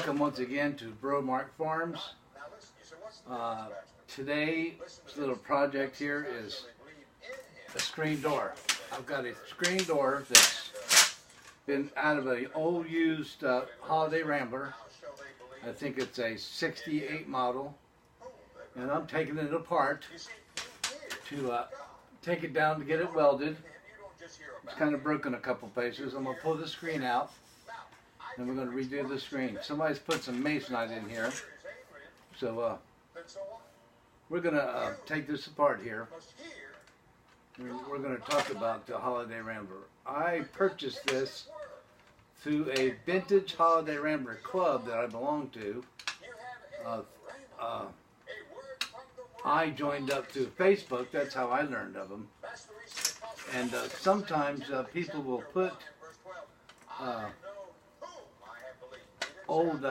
Welcome once again to Bromark Farms. Today's little project here is a screen door. I've got a screen door that's been out of an old used Holiday Rambler. I think it's a 68 model, and I'm taking it apart to take it down to get it welded. It's kind of broken a couple places. I'm going to pull the screen out, and we're going to redo the screen. Somebody's put some masonite in here, so we're going to take this apart here. We're going to talk about the Holiday Rambler. I purchased this through a vintage Holiday Rambler club that I belong to. I joined up through Facebook. That's how I learned of them. And sometimes people will put old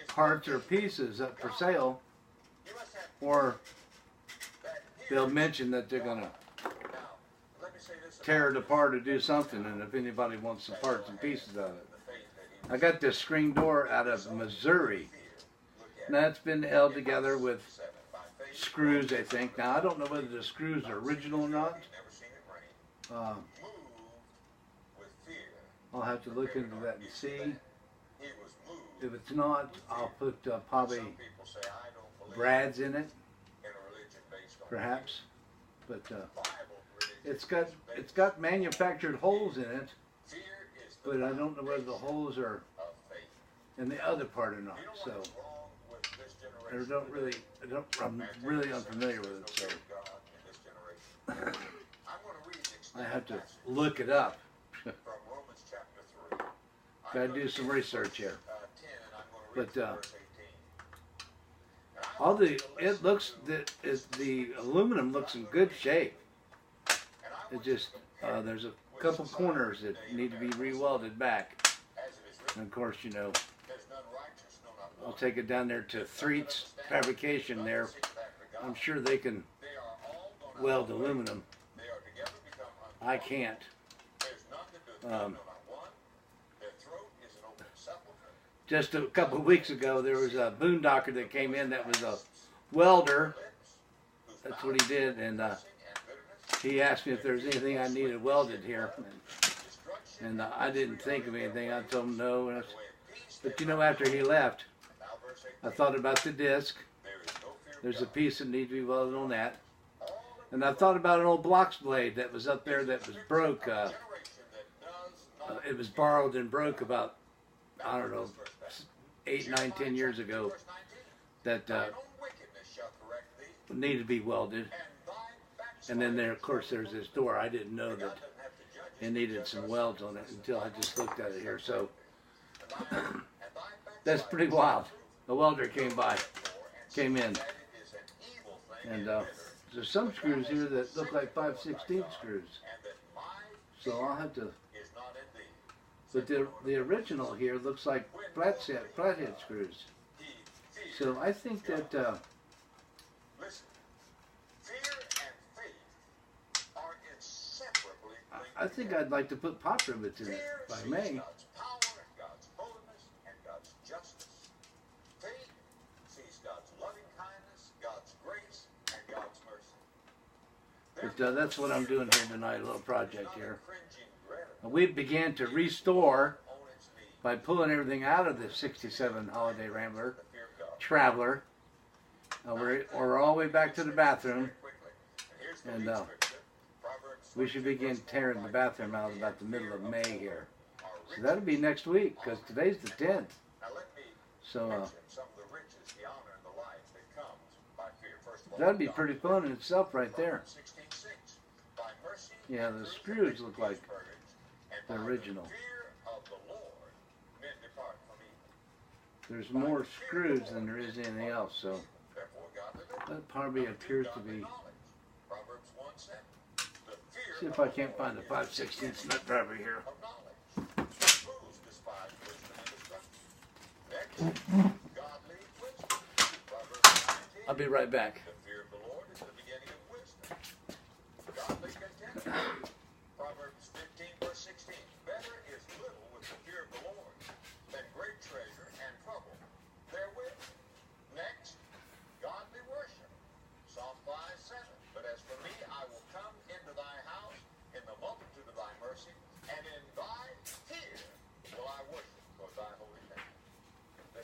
parts or pieces up for sale, or they'll mention that they're going to tear it apart or do something, and if anybody wants the parts and pieces of it. I got this screen door out of Missouri. Now it's been held together with screws, I think. Now I don't know whether the screws are original or not. I'll have to look into that and see. If it's not, I'll put probably brads in it, perhaps. But it's got manufactured holes in it, but I don't know whether the holes are in the other part or not. So I'm really unfamiliar with it. So I have to look it up. Got to do some research here. But the aluminum looks in good shape. It just there's a couple corners that need to be re-welded back. And of course, you know, I'll take it down there to Threet's Fabrication there. I'm sure they can weld aluminum. I can't. Just a couple of weeks ago, there was a boondocker that came in that was a welder. That's what he did, and he asked me if there was anything I needed welded here. And I didn't think of anything. I told him no. But you know, after he left, I thought about the disc. There's a piece that needs to be welded on that. And I thought about an old blocks blade that was up there that was broke. It was borrowed and broke about, I don't know, 8, 9, 10 years ago, that needed to be welded. And then there, of course, there's this door. I didn't know that it needed some welds on it until I just looked at it here. So that's pretty wild. The welder came in, and there's some screws here that look like 5/16 screws. So I'll have to. But the original here looks like flathead screws. So I think that I think I'd like to put pop rivets in it, if I may. But that's what I'm doing here tonight, a little project here. We began to restore by pulling everything out of the 67 Holiday Rambler, trav'ler. We're all the way back to the bathroom, and we should begin tearing the bathroom out about the middle of May here. So that'll be next week, because today's the 10th. So that'd be pretty fun in itself right there. Yeah, the screws look like the original. There's more screws than there is anything else, so that probably appears to be. See if I can't find the 5/16 nut driver here. I'll be right back. Proverbs 15 verse 16. Better is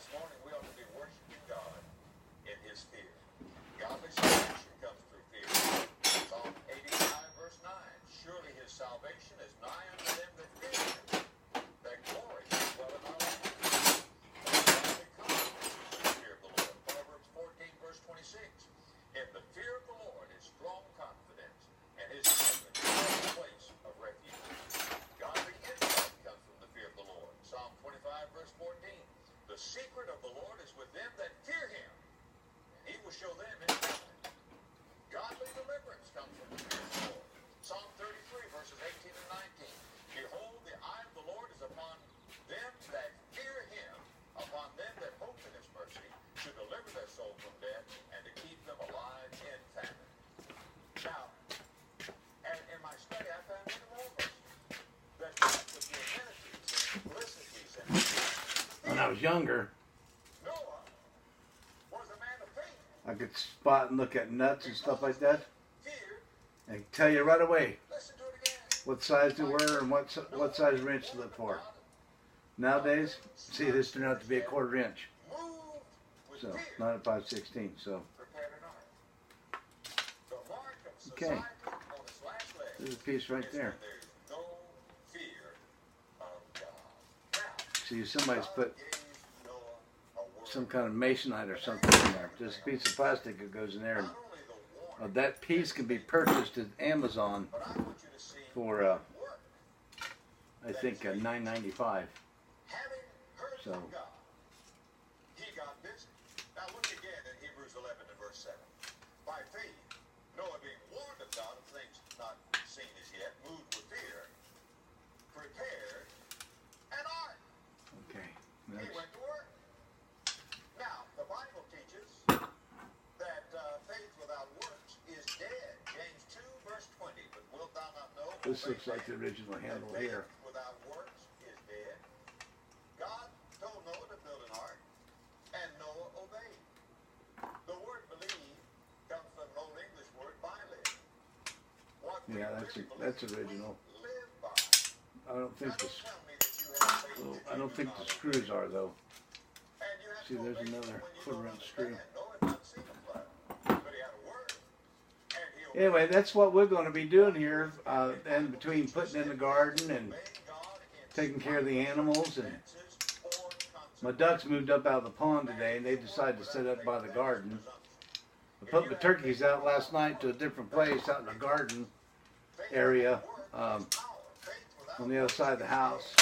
this morning we ought to be worshiping God in His fear. Godly salvation comes through fear. Psalm 85, verse 9. Surely His salvation is nigh unto them that fear Him, that glory is well in our land. Godly confidence is in the fear of the Lord. Proverbs 14, verse 26. In the fear of the Lord is strong confidence, and His heaven is a place of refuge. Godly insight comes from the fear of the Lord. Psalm 25, verse 14. The secret of the Lord is with them that fear Him, and He will show them His covenant. Godly deliverance comes from the fear of the Lord. Psalm 33, verses 18 and 19. Behold, the eye of the Lord is upon them that fear Him, upon them that hope in His mercy, to deliver their soul from death, and to keep them alive in famine. Now, and in my study, I found many more verses that talk with the amenities and simplicities and When I was younger, Noah was a man of faith. I could spot and look at nuts and stuff like that, Fear, and tell you right away listen to it again. what size they were and what size wrench to look for. Nowadays, see, this turned out to be a 1/4 inch, Moved with so fear, not a 5/16. So prepared an ark. The mark of Okay. society on its last leg there's a piece right is there. when there's no fear of God. Now, See, somebody's put gave Noah a word. some kind of masonite or something in there. Just a piece of plastic that goes in there. And, Not only the warning, that piece can be purchased at Amazon but I want you to see for, work. I think, $9.95. Having heard So- from God, he got busy. Now look again in Hebrews 11 and verse 7. By faith, Noah being warned of God of things not seen as yet, moved with fear, prepared an ark. Okay, He that's, went to work. Now, the Bible teaches that faith without works is dead. James 2 verse 20. But wilt thou not know? this O looks like the man, original that handle faith here. without works is dead. God told Noah to build an ark, and Noah obeyed. The word believe comes from an old English word, bylive. What we Yeah, really that's believe, original. we live by. I don't Now, think don't this. tell me that you have faith Well, that I you don't do think not the obey. screws are though. And you have See, to there's obey another when you 1/4 don't inch screw. understand. Noah had not seen a flood, but he had a word, and he obeyed. Anyway, that's what we're going to be doing here, and between putting in the garden and Obeying God in taking care of the animals. And circumstances or my consequences. ducks moved up out of the pond today, and they decided to sit up by the garden. I put my turkeys out last night to a different place out in the garden area on the other side of the house.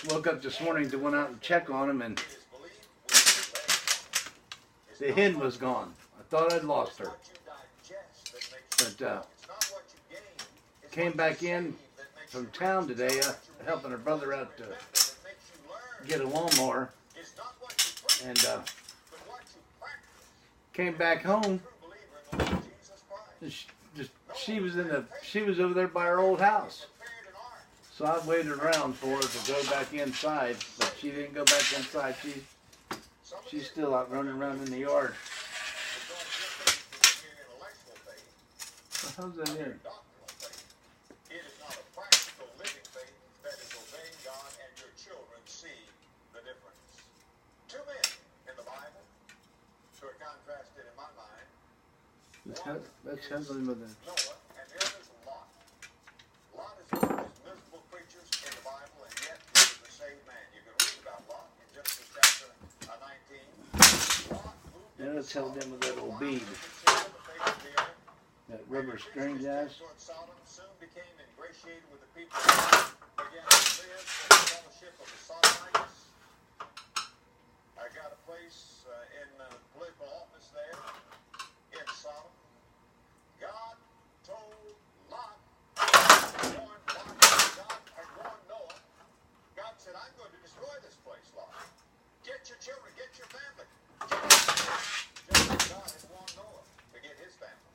Woke up this morning to went out and check on them, and the hen was gone. I thought I'd lost her. But came back in from town today, helping her brother out to get a lawnmower, and came back home. And she was over there by her old house. So I waited around for her to go back inside, but she didn't go back inside. She's still out running around in the yard. How's that in? It is not a practical living faith that is obeying God, and your children see the difference. Two men in the Bible who are contrasted in my mind. Let's have them with it. Noah and the other is Lot. Lot is one of the most miserable creatures in the Bible, and yet he was a saved man. You can read about Lot in Genesis chapter 19. Lot moved Now let's help them with that old bead. That rubber string, guys. Sodom soon became ingratiated with the people, began to live in the fellowship of the Sodomites. I got a place in political office there in Sodom. God told Lot, warned Lot, God had warned Noah. God said, I'm going to destroy this place, Lot. Get your children, get your family. Just like God had warned Noah to get his family.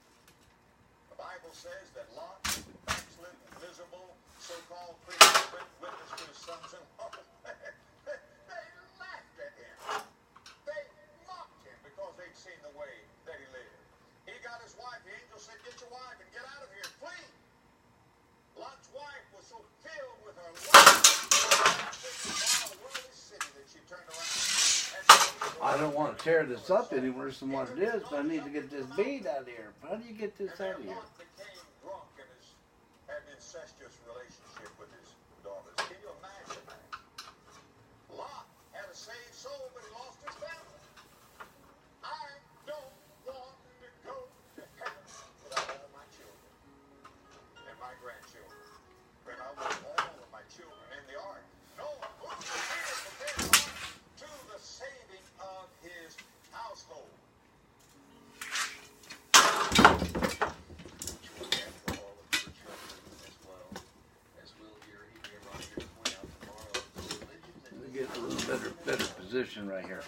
The Bible says that Lot, backslidden, miserable, so-called Christian, witness to his sons and daughters. They laughed at him. They mocked him because they'd seen the way that he lived. He got his wife. The angel said, get your wife and get out of here and flee. Lot's wife was so filled with her love for the worldly city that she turned around don't want to tear this up any worse than what it is, but I need to get this bead out of here. How do you get this out of here? Lot became drunk and had an incestuous relationship with his daughters. Can you imagine that? Lot had a saved soul, but he lost his family. I don't want to go to heaven without all my children and my grandchildren. But I want all of my children in the ark. Noah moved the fear from their ark to the saving of his household. Get a little better position right here.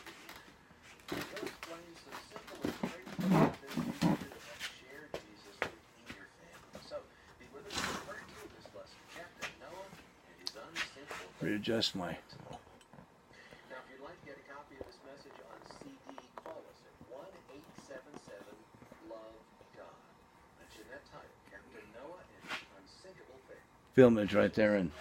Readjust my. Now, if you'd like to get a copy of this message on CD, call us at 1-877-LOVE-GOD. Mention that title, Captain Noah and His Unsinkable Faith. Film is right there, and